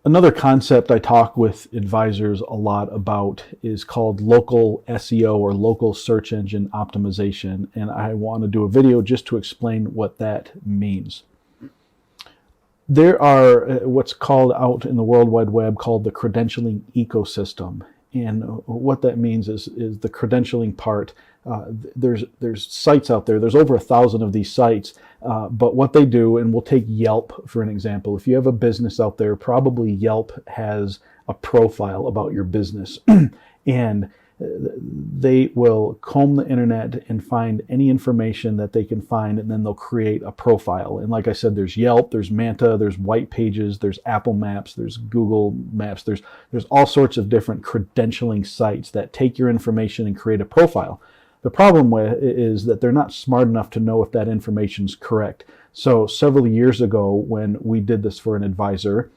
Another concept I talk with advisors a lot about is called local SEO, or local search engine optimization. And I want to do a video just to explain what that means. There are what's called out in the World Wide Web called the credentialing ecosystem. And what that means is the credentialing part. There's sites out there. There's over 1,000 of these sites. But what they do, and we'll take Yelp for an example. If you have a business out there, probably Yelp has a profile about your business. And they will comb the internet and find any information that they can find, and then they'll create a profile. And like I said, there's Yelp, there's Manta, there's White Pages, there's Apple Maps, there's Google Maps, there's all sorts of different credentialing sites that take your information and create a profile. The problem with is that they're not smart enough to know if that information is correct. So several years ago, when we did this for an advisor,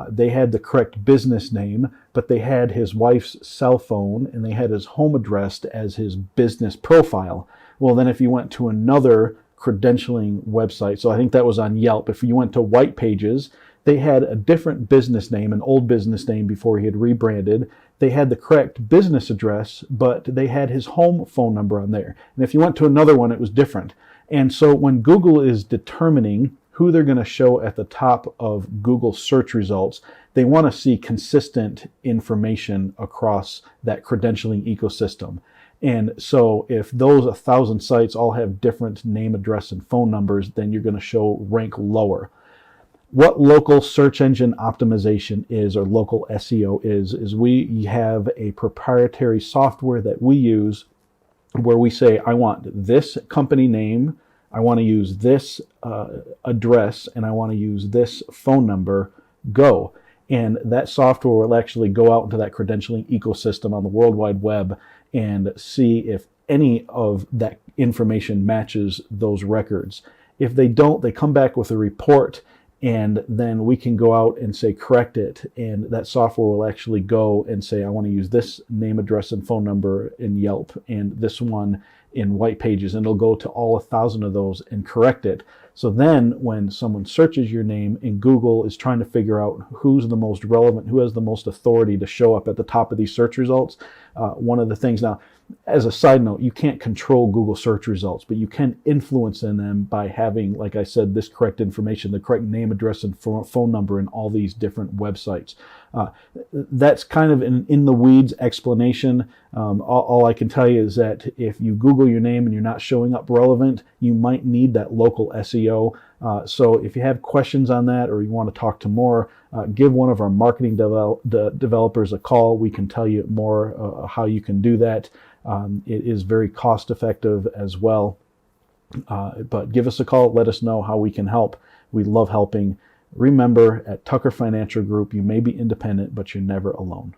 they had the correct business name, but they had his wife's cell phone and they had his home address as his business profile. Well, then if you went to another credentialing website, so I think that was on Yelp, if you went to White Pages, they had a different business name, an old business name before he had rebranded. They had the correct business address, but they had his home phone number on there. And if you went to another one, it was different. And so when Google is determining who they're going to show at the top of Google search results, they want to see consistent information across that credentialing ecosystem. And so if those 1,000 sites all have different name, address, and phone numbers, then you're going to show rank lower. What local search engine optimization is, or local SEO is we have a proprietary software that we use where we say, I want this company name, I want to use this address, and I want to use this phone number, go. And that software will actually go out into that credentialing ecosystem on the World Wide Web and see if any of that information matches those records. If they don't, they come back with a report, and then we can go out and say, correct it. And that software will actually go and say, I want to use this name, address, and phone number in Yelp, and this one in White Pages. And it'll go to all 1,000 of those and correct it. So then when someone searches your name and Google is trying to figure out who's the most relevant, who has the most authority to show up at the top of these search results, one of the things now, as a side note, you can't control Google search results, but you can influence in them by having, like I said, this correct information, the correct name, address, and phone number in all these different websites. That's kind of an in-the-weeds explanation. All I can tell you is that if you Google your name and you're not showing up relevant, you might need that local SEO. So if you have questions on that, or you want to talk to more, give one of our marketing developers a call. We can tell you more how you can do that. It is very cost effective as well. But give us a call. Let us know how we can help. We love helping. Remember, at Tucker Financial Group, you may be independent, but you're never alone.